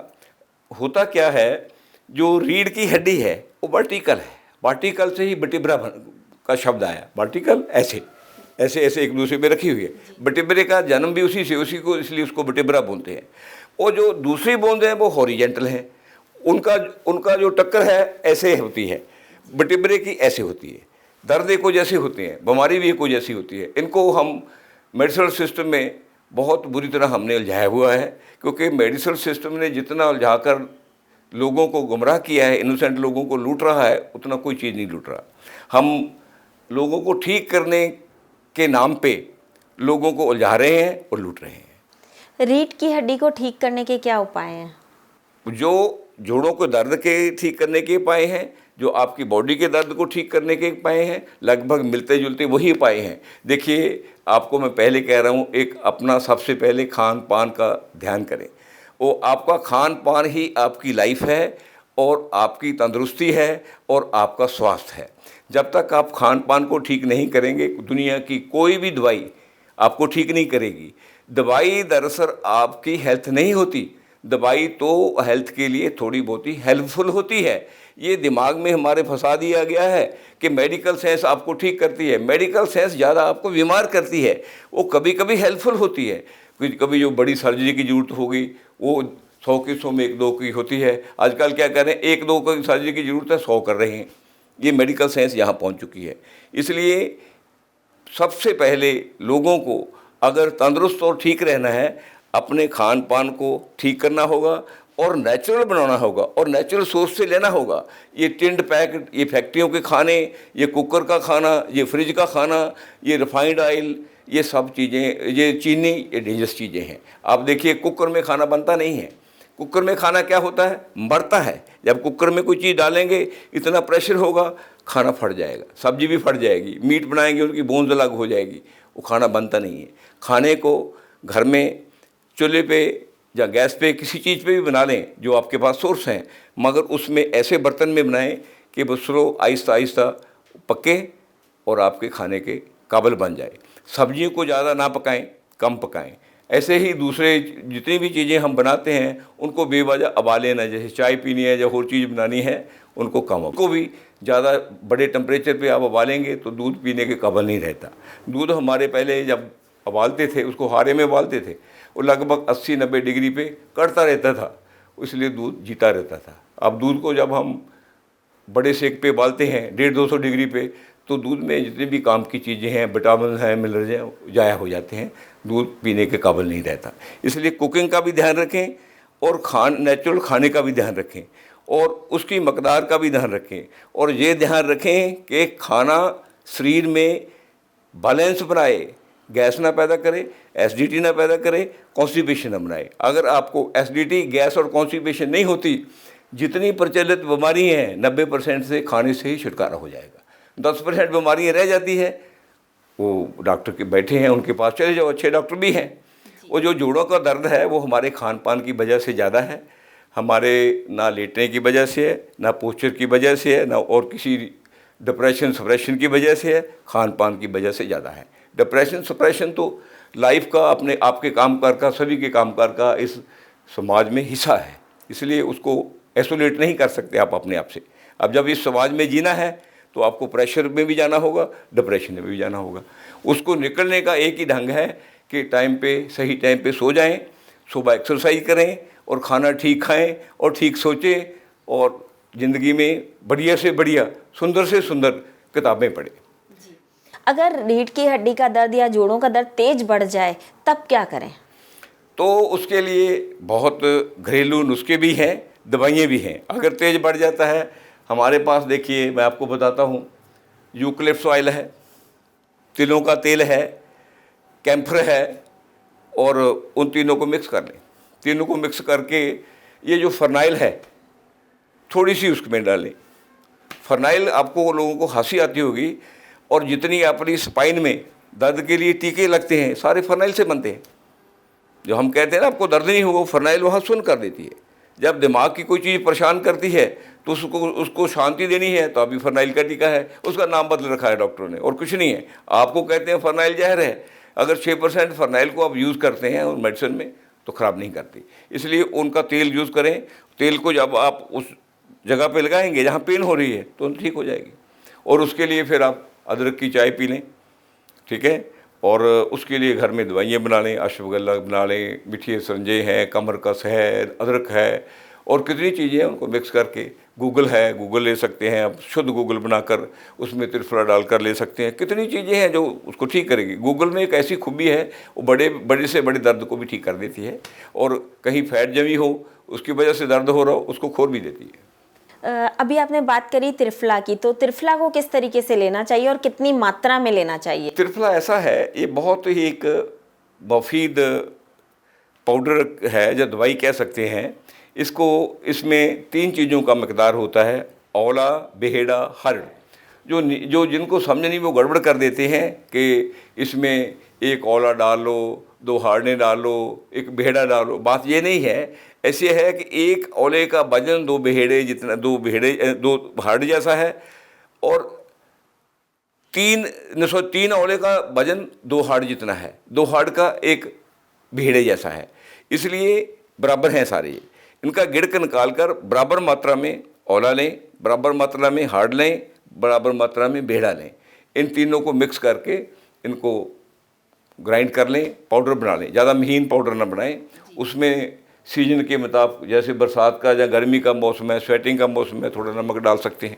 होता क्या है, जो रीढ़ की हड्डी है वो वर्टिकल है। वर्टिकल से ही वर्टिब्रा का शब्द आया। वर्टिकल ऐसे ऐसे ऐसे एक दूसरे पे रखी हुई है। वर्टिब्रे का जन्म भी उसी से, उसी को, इसलिए उसको वर्टिब्रा बोलते हैं। और जो दूसरी बोंद है वो हॉरिजेंटल है। उनका जो टक्कर है ऐसे होती है, वर्टिब्रे की ऐसे होती है। दर्द एक को जैसे होते हैं, बीमारी भी एक को जैसी होती है। इनको हम मेडिसिनल सिस्टम में बहुत बुरी तरह हमने उलझाया हुआ है, क्योंकि मेडिसिनल सिस्टम ने जितना उलझाकर लोगों को गुमराह किया है, इनोसेंट लोगों को लूट रहा है, उतना कोई चीज़ नहीं लूट रहा। हम लोगों को ठीक करने के नाम पे लोगों को उलझा रहे हैं और लूट रहे हैं। रीढ़ की हड्डी को ठीक करने के क्या उपाय हैं? जो जोड़ों को दर्द के ठीक करने के उपाय हैं, जो आपकी बॉडी के दर्द को ठीक करने के उपाय हैं, लगभग मिलते जुलते वही उपाय हैं। देखिए, आपको मैं पहले कह रहा हूँ, एक अपना सबसे पहले खान पान का ध्यान करें। वो आपका खान पान ही आपकी लाइफ है और आपकी तंदुरुस्ती है और आपका स्वास्थ्य है। जब तक आप खान पान को ठीक नहीं करेंगे, दुनिया की कोई भी दवाई आपको ठीक नहीं करेगी। दवाई दरअसल आपकी हेल्थ नहीं होती, दवाई तो हेल्थ के लिए थोड़ी बहुत ही हेल्पफुल होती है। ये दिमाग में हमारे फंसा दिया गया है कि मेडिकल साइंस आपको ठीक करती है। मेडिकल साइंस ज़्यादा आपको बीमार करती है। वो कभी कभी हेल्पफुल होती है, कभी जो बड़ी सर्जरी की ज़रूरत होगी वो 100 की 100 में 1-2 की होती है। आजकल क्या कर रहे हैं, 1-2 की सर्जरी की ज़रूरत है, 100 कर रहे हैं। ये मेडिकल साइंस यहाँ पहुँच चुकी है। इसलिए सबसे पहले लोगों को अगर तंदुरुस्त और ठीक रहना है, अपने खान पान को ठीक करना होगा और नेचुरल बनाना होगा और नेचुरल सोर्स से लेना होगा। ये टिंड पैक, ये फैक्ट्रियों के खाने, ये कुकर का खाना, ये फ्रिज का खाना, ये रिफाइंड ऑयल, ये सब चीज़ें, ये चीनी, ये डेंजरस चीज़ें हैं। आप देखिए, कुकर में खाना बनता नहीं है। कुकर में खाना क्या होता है, मरता है। जब कुकर में कोई चीज़ डालेंगे, इतना प्रेशर होगा, खाना फट जाएगा, सब्जी भी फट जाएगी, मीट बनाएंगे उनकी बोन्स अलग हो जाएगी, वो खाना बनता नहीं है। खाने को घर में चूल्हे पे या गैस पे किसी चीज़ पे भी बना लें जो आपके पास सोर्स हैं, मगर उसमें ऐसे बर्तन में बनाएं कि वो स्लो आहिस्ता आहिस्ता पके और आपके खाने के काबिल बन जाए। सब्जियों को ज़्यादा ना पकाएं, कम पकाएं। ऐसे ही दूसरे जितनी भी चीज़ें हम बनाते हैं उनको बेवजह उबाले ना, जैसे चाय पीनी है या और चीज़ बनानी है उनको कम, उनको भी ज़्यादा बड़े टेम्परेचर पे आप उबालेंगे तो दूध पीने के काबिल नहीं रहता। दूध हमारे पहले जब उबालते थे उसको हारे में उबालते थे, वो लगभग 80-90 डिग्री पे कड़ता रहता था, इसलिए दूध जीता रहता था। अब दूध को जब हम बड़े सेक पे उबालते हैं 150-200 डिग्री पे, तो दूध में जितनी भी काम की चीज़ें हैं, विटामिन हैं, मिनरल्स हैं, ज़ाया हो जाते हैं, दूध पीने के काबिल नहीं रहता। इसलिए कुकिंग का भी ध्यान रखें और नेचुरल खाने का भी ध्यान रखें और उसकी मकदार का भी ध्यान रखें, और ये ध्यान रखें कि खाना शरीर में बैलेंस बनाए, गैस ना पैदा करे, एसिडिटी ना पैदा करे, कॉन्स्टिपेशन ना बनाए। अगर आपको एसिडिटी, गैस और कॉन्स्टिपेशन नहीं होती, जितनी प्रचलित बीमारी हैं 90% से खाने से ही छुटकारा हो जाएगा। 10% बीमारियाँ रह जाती है, वो डॉक्टर के बैठे हैं उनके पास चले जाओ, अच्छे डॉक्टर भी हैं। वो जो जोड़ों का दर्द है वो हमारे खान पान की वजह से ज़्यादा है, हमारे ना लेटने की वजह से है, ना पोस्चर की वजह से है, ना और किसी डिप्रेशन सप्रेशन की वजह से है, खान पान की वजह से ज़्यादा है। डिप्रेशन सप्रेशन तो लाइफ का, अपने आपके कामकाज का, सभी के कामकाज का इस समाज में हिस्सा है, इसलिए उसको आइसोलेट नहीं कर सकते आप अपने आप से। अब जब इस समाज में जीना है तो आपको प्रेशर में भी जाना होगा, डिप्रेशन में भी जाना होगा। उसको निकलने का एक ही ढंग है कि टाइम पे, सही टाइम पे सो जाएं, सुबह एक्सरसाइज करें और खाना ठीक खाएं और ठीक सोचें और ज़िंदगी में बढ़िया से बढ़िया, सुंदर से सुंदर किताबें पढ़ें। अगर रीढ़ की हड्डी का दर्द या जोड़ों का दर्द तेज बढ़ जाए तब क्या करें? तो उसके लिए बहुत घरेलू नुस्खे भी हैं, दवाइयाँ भी हैं। अगर तेज़ बढ़ जाता है, हमारे पास देखिए मैं आपको बताता हूँ, यूकलिप्टस ऑयल है, तिलों का तेल है, कैम्फर है, और उन तीनों को मिक्स कर लें। तीनों को मिक्स करके ये जो फरनाइल है थोड़ी सी उसमें डालें। फरनाइल, आपको लोगों को हंसी आती होगी, और जितनी अपनी स्पाइन में दर्द के लिए टीके लगते हैं सारे फरनाइल से बनते हैं। जो हम कहते हैं ना आपको दर्द नहीं होगा, फरनाइल वहाँ सुन्न कर देती है। जब दिमाग की कोई चीज़ परेशान करती है तो उसको शांति देनी है तो अभी फरनाइल का टीका है, उसका नाम बदल रखा है डॉक्टरों ने, और कुछ नहीं है। आपको कहते हैं फरनाइल जहर है, अगर 6% फरनाइल को आप यूज़ करते हैं और मेडिसिन में तो ख़राब नहीं करती, इसलिए उनका तेल यूज़ करें। तेल को जब आप उस जगह पे लगाएंगे जहाँ पेन हो रही है तो ठीक हो जाएगी, और उसके लिए फिर आप अदरक की चाय पी लें, ठीक है। और उसके लिए घर में दवाइयाँ बना लें, अश्वगंधा बना लें, मीठी संजय है, कमरकस है, अदरक है, और कितनी चीज़ें हैं उनको मिक्स करके, गूगल है, गूगल ले सकते हैं आप, शुद्ध गूगल बनाकर उसमें त्रिफला डालकर ले सकते हैं। कितनी चीज़ें हैं जो उसको ठीक करेगी। गूगल में एक ऐसी खूबी है, वो बड़े से बड़े दर्द को भी ठीक कर देती है, और कहीं फैट जमी हो उसकी वजह से दर्द हो रहा हो उसको खोल भी देती है। अभी आपने बात करी त्रिफला की, तो त्रिफला को किस तरीके से लेना चाहिए और कितनी मात्रा में लेना चाहिए? त्रिफला ऐसा है, ये बहुत ही एक मुफीद पाउडर है, जो दवाई कह सकते हैं इसमें 3 चीज़ों का मकदार होता है, औला, बेहेड़ा, हर्ड। जो जिनको समझ नहीं वो गड़बड़ कर देते हैं कि इसमें एक औला डालो, 2 हार्डे डालो, एक बेहेड़ा डालो। बात ये नहीं है, ऐसे है कि एक औले का वजन 2 बेहेड़े जितना, 2 हार्ड जैसा है, और 3 औले का वजन 2 हार्ड जितना है, 2 हार्ड का एक बेहेड़े जैसा है, इसलिए बराबर हैं सारे। ये इनका गिड़क निकाल कर बराबर मात्रा में औला लें, बराबर मात्रा में हार्ड लें, बराबर मात्रा में बेहड़ा लें। इन तीनों को मिक्स करके इनको ग्राइंड कर लें, पाउडर बना लें। ज़्यादा महीन पाउडर ना बनाएं। उसमें सीजन के मुताबिक, जैसे बरसात का या गर्मी का मौसम है, स्वेटिंग का मौसम है, थोड़ा नमक डाल सकते हैं।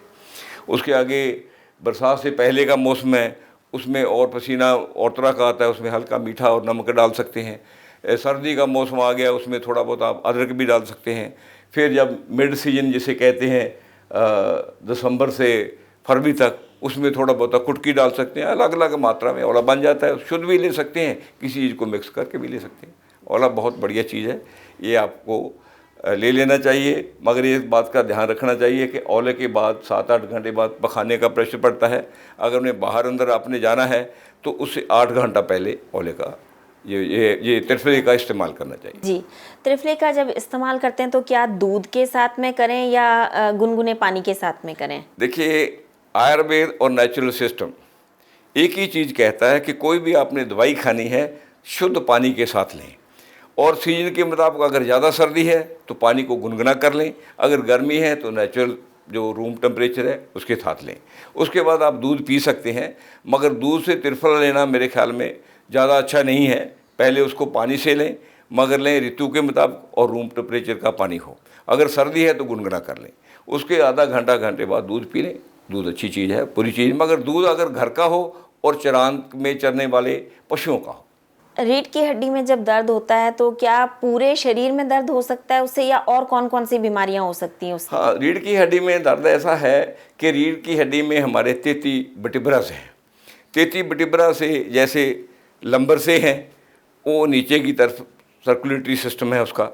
उसके आगे बरसात से पहले का मौसम है, उसमें और पसीना और तरह का आता है, उसमें हल्का मीठा और नमक डाल सकते हैं। सर्दी का मौसम आ गया, उसमें थोड़ा बहुत आप अदरक भी डाल सकते हैं। फिर जब मिड सीजन जिसे कहते हैं, दिसंबर से फरवरी तक, उसमें थोड़ा बहुत कुटकी डाल सकते हैं। अलग अलग मात्रा में औला बन जाता है। शुद्ध भी ले सकते हैं, किसी चीज़ को मिक्स करके भी ले सकते हैं। औला बहुत बढ़िया चीज़ है, ये आपको ले लेना चाहिए, मगर ये बात का ध्यान रखना चाहिए कि औले के बाद 7-8 घंटे बाद पखाने का प्रेशर पड़ता है। अगर उन्हें बाहर अंदर आपने जाना है तो उससे 8 घंटा पहले औले का ये त्रिफले का इस्तेमाल करना चाहिए। जी, त्रिफले का जब इस्तेमाल करते हैं तो क्या दूध के साथ में करें या गुनगुने पानी के साथ में करें? देखिए, आयुर्वेद और नेचुरल सिस्टम एक ही चीज़ कहता है कि कोई भी आपने दवाई खानी है शुद्ध पानी के साथ लें, और सीजन के मुताबिक अगर ज़्यादा सर्दी है तो पानी को गुनगुना कर लें, अगर गर्मी है तो नेचुरल जो रूम टेम्परेचर है उसके साथ लें। उसके बाद आप दूध पी सकते हैं, मगर दूध से त्रिफला लेना मेरे ख्याल में ज़्यादा अच्छा नहीं है। पहले उसको पानी से लें, मगर लें ऋतु के मुताबिक और रूम टेम्परेचर का पानी हो। अगर सर्दी है तो गुनगुना कर लें, उसके आधा घंटे बाद दूध पी लें। दूध अच्छी चीज़ है, पूरी चीज़, मगर दूध अगर घर का हो और चरान में चरने वाले पशुओं का हो। रीढ़ की हड्डी में जब दर्द होता है तो क्या पूरे शरीर में दर्द हो सकता है उससे, या और कौन कौन सी बीमारियां हो सकती हैं उससे? हाँ, रीढ़ की हड्डी में दर्द ऐसा है कि रीढ़ की हड्डी में हमारे 33 वर्टिब्रास हैं। 33 वर्टिब्रा से जैसे लंबर से हैं, वो नीचे की तरफ सर्कुलेटरी सिस्टम है उसका,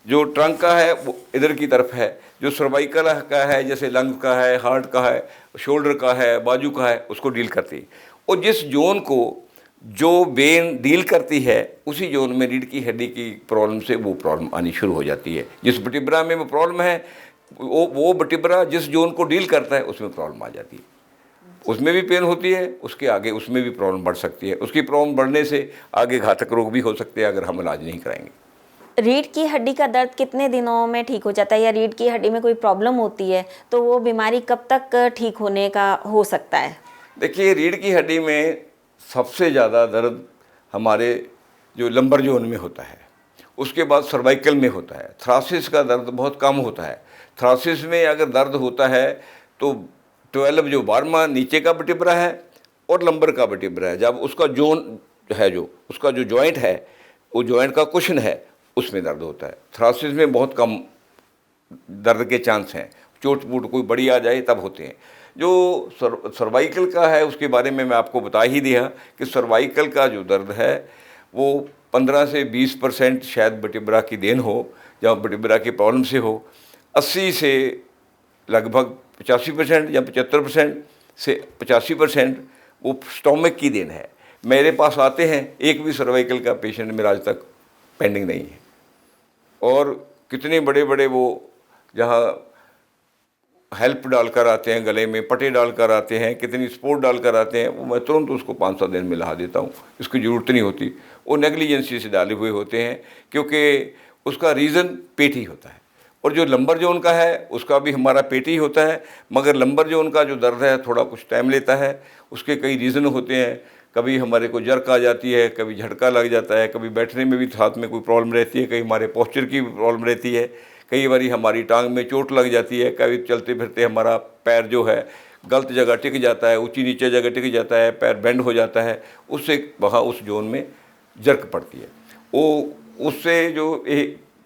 जो ट्रंक का है वो इधर की तरफ है, जो सर्वाइकल का है जैसे लंग का है, हार्ट का है, शोल्डर का है, बाजू का है, उसको डील करती है। और जिस जोन को जो वेन डील करती है उसी जोन में रीढ़ की हड्डी की प्रॉब्लम से वो प्रॉब्लम आनी शुरू हो जाती है। जिस वर्टिब्रा में वो प्रॉब्लम है, वो वर्टिब्रा जिस जोन को डील करता है उसमें प्रॉब्लम आ जाती है, उसमें भी पेन होती है, उसके आगे उसमें भी प्रॉब्लम बढ़ सकती है। उसकी प्रॉब्लम बढ़ने से आगे घातक रोग भी हो सकते हैं अगर हम इलाज नहीं कराएंगे। रीढ़ की हड्डी का दर्द कितने दिनों में ठीक हो जाता है, या रीढ़ की हड्डी में कोई प्रॉब्लम होती है तो वो बीमारी कब तक ठीक होने का हो सकता है? देखिए, रीढ़ की हड्डी में सबसे ज़्यादा दर्द हमारे जो लंबर जोन में होता है, उसके बाद सर्वाइकल में होता है। थ्रासिस का दर्द बहुत कम होता है। थ्रासिस में अगर दर्द होता है तो 12 जो 12वां नीचे का वर्टिब्रा है और लंबर का वर्टिब्रा है, जब उसका जोन है, जो उसका जो जॉइंट है, वो जॉइंट का कुशन है, उसमें दर्द होता है। थ्रासिस में बहुत कम दर्द के चांस हैं, चोट वोट कोई बड़ी आ जाए तब होते हैं। जो सर्वाइकल का है उसके बारे में मैं आपको बता ही दिया कि सर्वाइकल का जो दर्द है वो 15 से 20% शायद वर्टिब्रा की देन हो, जहाँ वर्टिब्रा की प्रॉब्लम से हो। 80 से लगभग 85% या 75% से 85% वो स्टोमक की देन है। मेरे पास आते हैं, एक भी सर्वाइकल का पेशेंट मेरा आज तक पेंडिंग नहीं है। और कितने बड़े बड़े वो जहाँ हेल्प डालकर आते हैं, गले में पट्टे डालकर आते हैं, कितनी स्पोर्ट डालकर आते हैं, वो मैं तुरंत उसको 5-7 दिन में लहा देता हूँ। इसकी ज़रूरत नहीं होती, वो नेग्लिजेंसी से डाले हुए होते हैं, क्योंकि उसका रीज़न पेट ही होता है। और जो लंबर जोन का है उसका भी हमारा पेट ही होता है, मगर लंबर जोन का जो दर्द है थोड़ा कुछ टाइम लेता है। उसके कई रीज़न होते हैं, कभी हमारे को जर्क आ जाती है, कभी झटका लग जाता है, कभी बैठने में भी हाथ में कोई प्रॉब्लम रहती है, कहीं हमारे पोस्चर की प्रॉब्लम रहती है, कई बार हमारी टांग में चोट लग जाती है, कभी चलते फिरते हमारा पैर जो है गलत जगह टिक जाता है, ऊंची नीचे जगह टिक जाता है, पैर बेंड हो जाता है, उससे वहाँ उस जोन में जर्क पड़ती है। वो उससे जो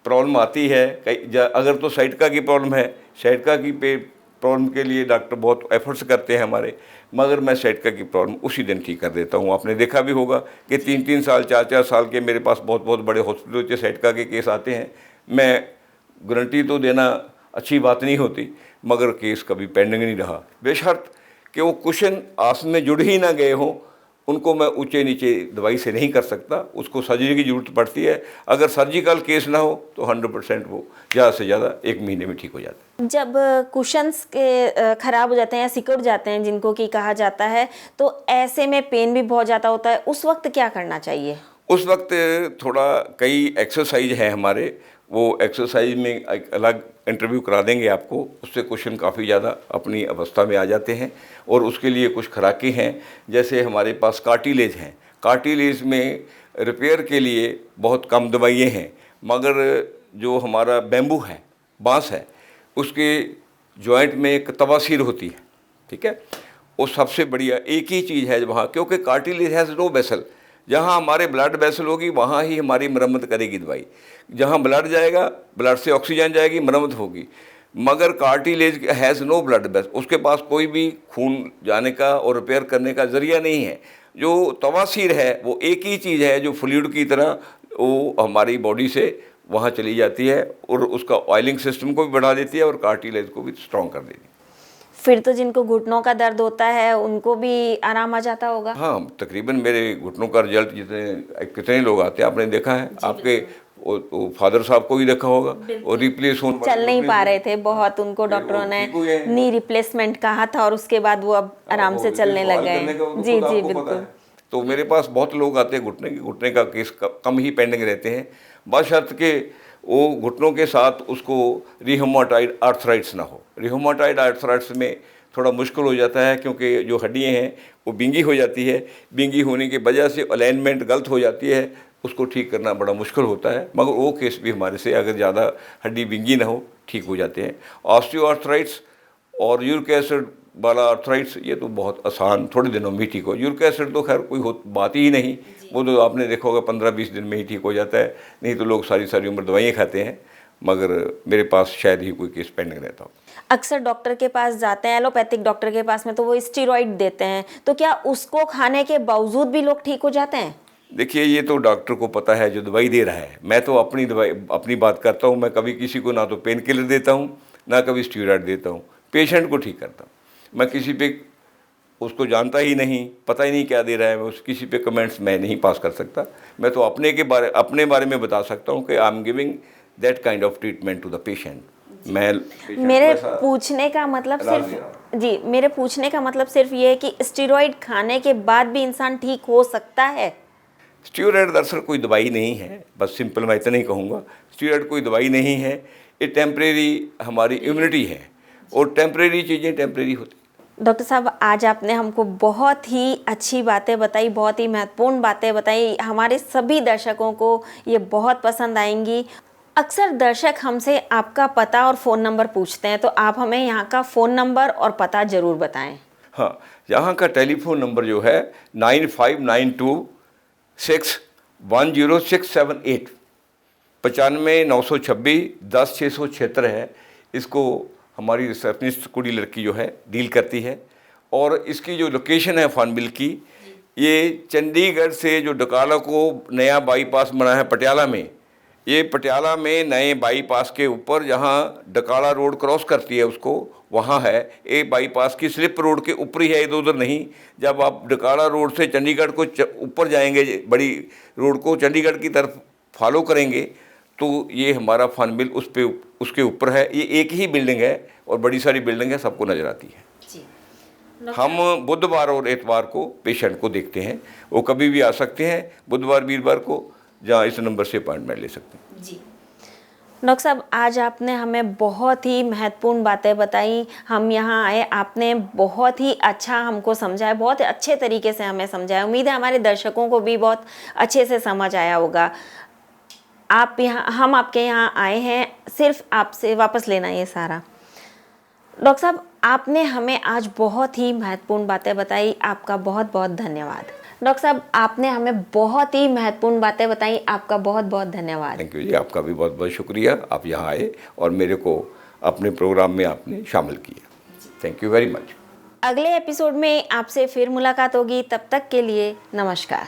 प्रॉब्लम आती है, अगर तो साइटिका की प्रॉब्लम है, साइटिका की प्रॉब्लम के लिए डॉक्टर बहुत एफर्ट्स करते हैं हमारे, मगर मैं साइटिका की प्रॉब्लम उसी दिन ठीक कर देता हूँ। आपने देखा भी होगा कि 3-3 साल 4-4 साल के मेरे पास बहुत बहुत बड़े हॉस्पिटलों से साइटिका के केस आते हैं। मैं गारंटी तो देना अच्छी बात नहीं होती, मगर केस कभी पेंडिंग नहीं रहा, बेशर्त कि वो कुशन आस में जुड़ ही ना गए हों। उनको मैं ऊंचे नीचे दवाई से नहीं कर सकता, उसको सर्जरी की ज़रूरत पड़ती है। अगर सर्जिकल केस ना हो तो 100% वो ज़्यादा से ज़्यादा 1 महीने में ठीक हो जाता है। जब कुशन्स के ख़राब हो जाते हैं या सिकुड़ जाते हैं जिनको कि कहा जाता है, तो ऐसे में पेन भी बहुत ज़्यादा होता है, उस वक्त क्या करना चाहिए? उस वक्त थोड़ा कई एक्सरसाइज हैं हमारे, वो एक्सरसाइज में एक अलग इंटरव्यू करा देंगे आपको, उससे क्वेश्चन काफ़ी ज़्यादा अपनी अवस्था में आ जाते हैं। और उसके लिए कुछ खुराकें हैं, जैसे हमारे पास कार्टिलेज हैं। कार्टिलेज में रिपेयर के लिए बहुत कम दवाइयाँ हैं, मगर जो हमारा बैम्बू है, बांस है, उसके जॉइंट में एक तवासीर होती है, ठीक है, वो सबसे बढ़िया एक ही चीज़ है वहाँ, क्योंकि कार्टिलेज हैज़ नो वेसल। जहाँ हमारे ब्लड वेसल होगी वहाँ ही हमारी मरम्मत करेगी दवाई। जहाँ ब्लड जाएगा, ब्लड से ऑक्सीजन जाएगी, मरम्मत होगी। मगर cartilage has no blood vessel, उसके पास कोई भी खून जाने का और रिपेयर करने का ज़रिया नहीं है। जो तवासीर है वो एक ही चीज़ है जो फ्लूइड की तरह वो हमारी बॉडी से वहाँ चली जाती है और उसका ऑयलिंग सिस्टम को भी बढ़ा देती है और कार्टिलेज को भी स्ट्रॉन्ग कर देती है। फिर तो जिनको घुटनों का दर्द होता है उनको भी आराम आ जाता होगा? हाँ, तकरीबन मेरे घुटनों का रिजल्ट कितने लोग आते हैं आपने देखा है, आपके वो फादर साहब को भी देखा होगा, और रिप्लेस होने चल नहीं पा रहे थे बहुत, उनको डॉक्टरों ने नी रिप्लेसमेंट कहा था और उसके बाद वो अब आराम से चलने लग गए। जी जी बिल्कुल। तो मेरे पास बहुत लोग आते हैं घुटने का केस कम ही पेंडिंग रहते हैं, बशर्ते कि वो घुटनों के साथ उसको रिहेमाटॉइड आर्थराइटिस ना हो। रिहेमाटॉइड आर्थराइटिस में थोड़ा मुश्किल हो जाता है, क्योंकि जो हड्डियाँ हैं वो बिंगी हो जाती है, बिंगी होने की वजह से अलाइनमेंट गलत हो जाती है, उसको ठीक करना बड़ा मुश्किल होता है। मगर वो केस भी हमारे से, अगर ज़्यादा हड्डी बिंगी ना हो, ठीक हो जाते हैं। ऑस्टियोआर्थराइटिस और यूरिक एसिड वाला आर्थराइटिस, ये तो बहुत आसान, थोड़े दिनों में ही ठीक हो। यूरिक एसिड तो खैर कोई बात ही नहीं, वो तो आपने देखा होगा 15-20 दिन में ही ठीक हो जाता है, नहीं तो लोग सारी सारी उम्र दवाइयाँ खाते हैं। मगर मेरे पास शायद ही कोई केस पेंडिंग रहता हो। अक्सर डॉक्टर के पास जाते हैं, एलोपैथिक डॉक्टर के पास में, तो वो स्टेरॉइड देते हैं, तो क्या उसको खाने के बावजूद भी लोग ठीक हो जाते हैं? देखिए, ये तो डॉक्टर को पता है जो दवाई दे रहा है। मैं तो अपनी बात करता हूँ। मैं कभी किसी को ना तो पेन किलर देता हूँ, ना कभी स्टेरॉइड देता हूँ, पेशेंट को ठीक करता हूँ। मैं किसी पे उसको जानता ही नहीं, पता ही नहीं क्या दे रहा है, मैं किसी पे कमेंट्स मैं नहीं पास कर सकता। मैं तो अपने बारे में बता सकता हूँ कि I am giving that kind of treatment to the patient. मेरे पूछने का मतलब सिर्फ ये है कि स्टेरॉइड खाने के बाद भी इंसान ठीक हो सकता है? स्टेरॉइड दरअसल कोई दवाई नहीं है, बस सिंपल मैं इतना ही कहूँगा। स्टेरॉइड कोई दवाई नहीं है, ये टेम्परेरी हमारी इम्यूनिटी है, और टेम्परेरी चीज़ें टेम्परेरी होती। डॉक्टर साहब, आज आपने हमको बहुत ही अच्छी बातें बताई, बहुत ही महत्वपूर्ण बातें बताई, हमारे सभी दर्शकों को ये बहुत पसंद आएंगी। अक्सर दर्शक हमसे आपका पता और फ़ोन नंबर पूछते हैं, तो आप हमें यहाँ का फ़ोन नंबर और पता ज़रूर बताएं। हाँ, यहाँ का टेलीफोन नंबर जो है 9592610678, 95-926-10-676 है। इसको हमारी रिसेप्शनिस्ट कुड़ी लड़की जो है डील करती है। और इसकी जो लोकेशन है फॉर्नबिल की, ये चंडीगढ़ से जो डकाला को नया बाईपास बना है पटियाला में, ये पटियाला में नए बाईपास के ऊपर जहाँ डकाला रोड क्रॉस करती है उसको, वहाँ है। ये बाईपास की स्लिप रोड के ऊपर ही है, इधर उधर नहीं। जब आप डकाला रोड से चंडीगढ़ को ऊपर जाएंगे, बड़ी रोड को चंडीगढ़ की तरफ फॉलो करेंगे, तो ये हमारा फॉर्नबिल उसके ऊपर है। ये एक ही बिल्डिंग है और बड़ी सारी बिल्डिंग है, सबको नज़र आती है। हम बुधवार और इतवार को पेशेंट को देखते हैं, वो कभी भी आ सकते हैं, बुधवार वीरवार को, जहाँ इस नंबर से अपॉइंटमेंट ले सकते हैं। जी डॉक्टर साहब, आज आपने हमें बहुत ही महत्वपूर्ण बातें बताई। हम यहाँ आए, आपने बहुत ही अच्छा हमको समझाया, बहुत अच्छे तरीके से हमें समझाया। उम्मीद है हमारे दर्शकों को भी बहुत अच्छे से समझ आया होगा। हम आपके यहाँ आए हैं सिर्फ आपसे वापस लेना ये सारा। डॉक्टर साहब, आपने हमें आज बहुत ही महत्वपूर्ण बातें बताई, आपका बहुत बहुत धन्यवाद। डॉक्टर साहब, आपने हमें बहुत ही महत्वपूर्ण बातें बताई, आपका बहुत बहुत धन्यवाद। थैंक यू जी, आपका भी बहुत बहुत शुक्रिया। आप यहाँ आए और मेरे को अपने प्रोग्राम में आपने शामिल किया। Thank you very much. अगले एपिसोड में आपसे फिर मुलाकात होगी, तब तक के लिए नमस्कार।